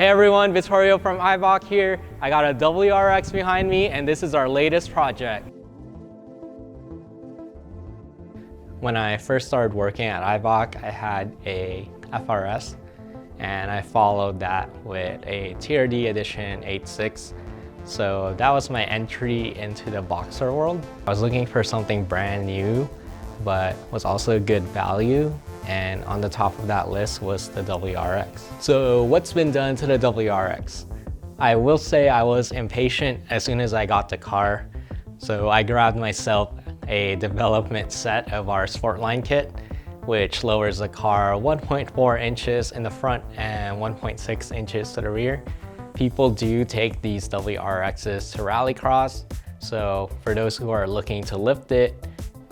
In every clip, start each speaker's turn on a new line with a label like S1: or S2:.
S1: Hey everyone, Vittorio from Eibach here. I got a WRX behind me and this is our latest project. When I first started working at Eibach, I had a FRS and I followed that with a TRD edition 8.6. So that was my entry into the boxer world. I was looking for something brand new, but was also good value. And on the top of that list was the WRX. So what's been done to the WRX? I will say I was impatient as soon as I got the car. So I grabbed myself a development set of our Sportline Kit, which lowers the car 1.4 inches in the front and 1.6 inches to the rear. People do take these WRXs to rallycross. So for those who are looking to lift it,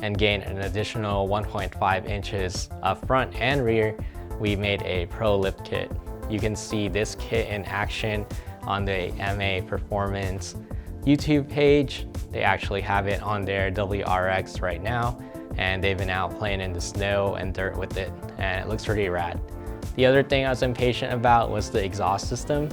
S1: and gain an additional 1.5 inches up front and rear, we made a Pro Lift Kit. You can see this kit in action on the MAPerformance YouTube page. They actually have it on their WRX right now, and they've been out playing in the snow and dirt with it, and it looks pretty rad. The other thing I was impatient about was the exhaust system.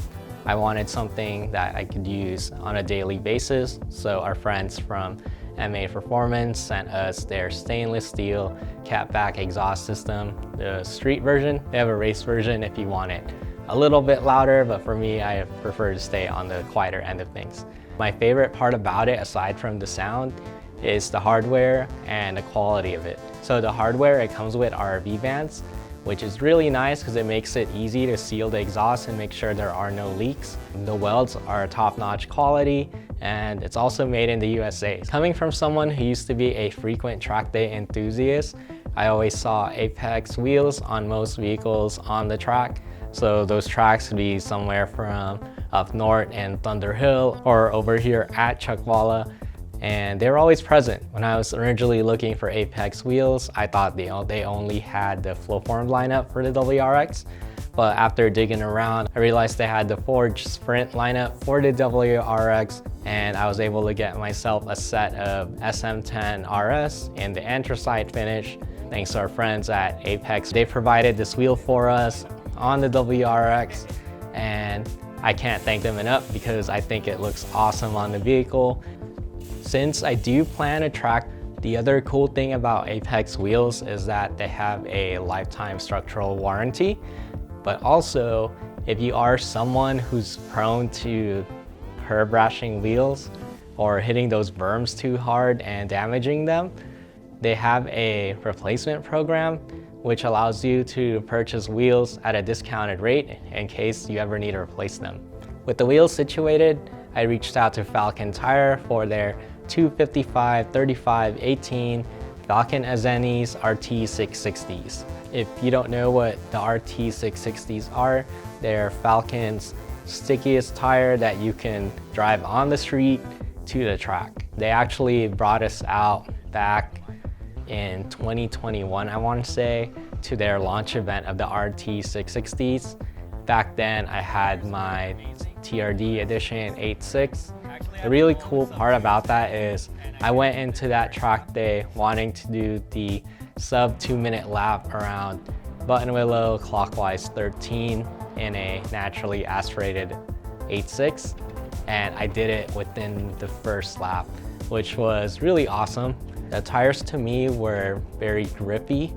S1: I wanted something that I could use on a daily basis, so our friends from MAPerformance sent us their stainless steel catback exhaust system, the street version. They have a race version if you want it a little bit louder, but for me, I prefer to stay on the quieter end of things. My favorite part about it, aside from the sound, is the hardware and the quality of it. So the hardware, it comes with RV bands, which is really nice because it makes it easy to seal the exhaust and make sure there are no leaks. The welds are top-notch quality, and it's also made in the USA. Coming from someone who used to be a frequent track day enthusiast, I always saw Apex wheels on most vehicles on the track. So those tracks could be somewhere from up north in Thunder Hill or over here at Chuckwalla, and they were always present. When I was originally looking for Apex wheels, I thought they only had the Flowform lineup for the WRX. But after digging around, I realized they had the Forge Sprint lineup for the WRX, and I was able to get myself a set of SM10 RS in the anthracite finish. Thanks to our friends at Apex. They provided this wheel for us on the WRX, and I can't thank them enough because I think it looks awesome on the vehicle. Since I do plan a track, the other cool thing about Apex wheels is that they have a lifetime structural warranty. But also, if you are someone who's prone to curb rashing wheels or hitting those berms too hard and damaging them, they have a replacement program which allows you to purchase wheels at a discounted rate in case you ever need to replace them. With the wheels situated, I reached out to Falken Tire for their 255, 35, 18 Falken Azenis RT660s. If you don't know what the RT660s are, they're Falken's stickiest tire that you can drive on the street to the track. They actually brought us out back in 2021, I want to say, to their launch event of the RT660s. Back then, I had my TRD edition 8.6. The really cool part about that is I went into that track day wanting to do the sub 2-minute lap around Buttonwillow clockwise 13 in a naturally aspirated 8.6, and I did it within the first lap, which was really awesome. The tires to me were very grippy,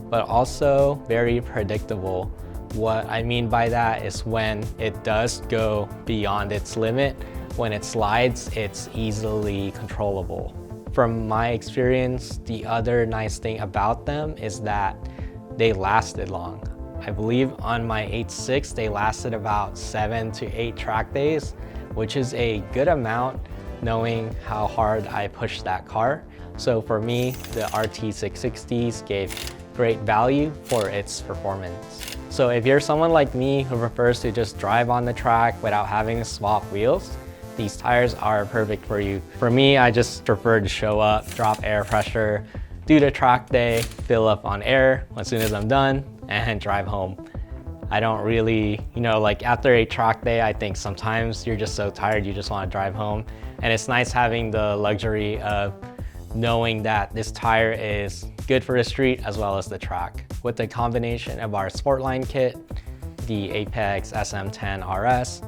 S1: but also very predictable. What I mean by that is when it does go beyond its limit, when it slides, it's easily controllable. From my experience, the other nice thing about them is that they lasted long. I believe on my 8.6, they lasted about 7 to 8 track days, which is a good amount knowing how hard I pushed that car. So for me, the RT660s gave great value for its performance. So if you're someone like me who prefers to just drive on the track without having to swap wheels, these tires are perfect for you. For me, I just prefer to show up, drop air pressure, do the track day, fill up on air as soon as I'm done, and drive home. I don't really, like after a track day, I think sometimes you're just so tired you just want to drive home. And it's nice having the luxury of knowing that this tire is good for the street as well as the track. With the combination of our Sportline Kit, the Apex SM10 RS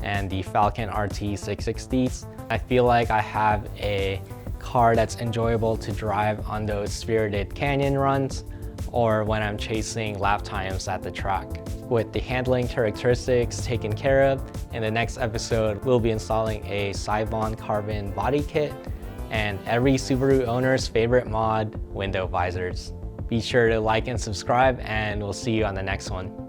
S1: and the Falken RT 660s. I feel like I have a car that's enjoyable to drive on those spirited canyon runs or when I'm chasing lap times at the track. With the handling characteristics taken care of, in the next episode, we'll be installing a Cybon carbon body kit and every Subaru owner's favorite mod, window visors. Be sure to like and subscribe, and we'll see you on the next one.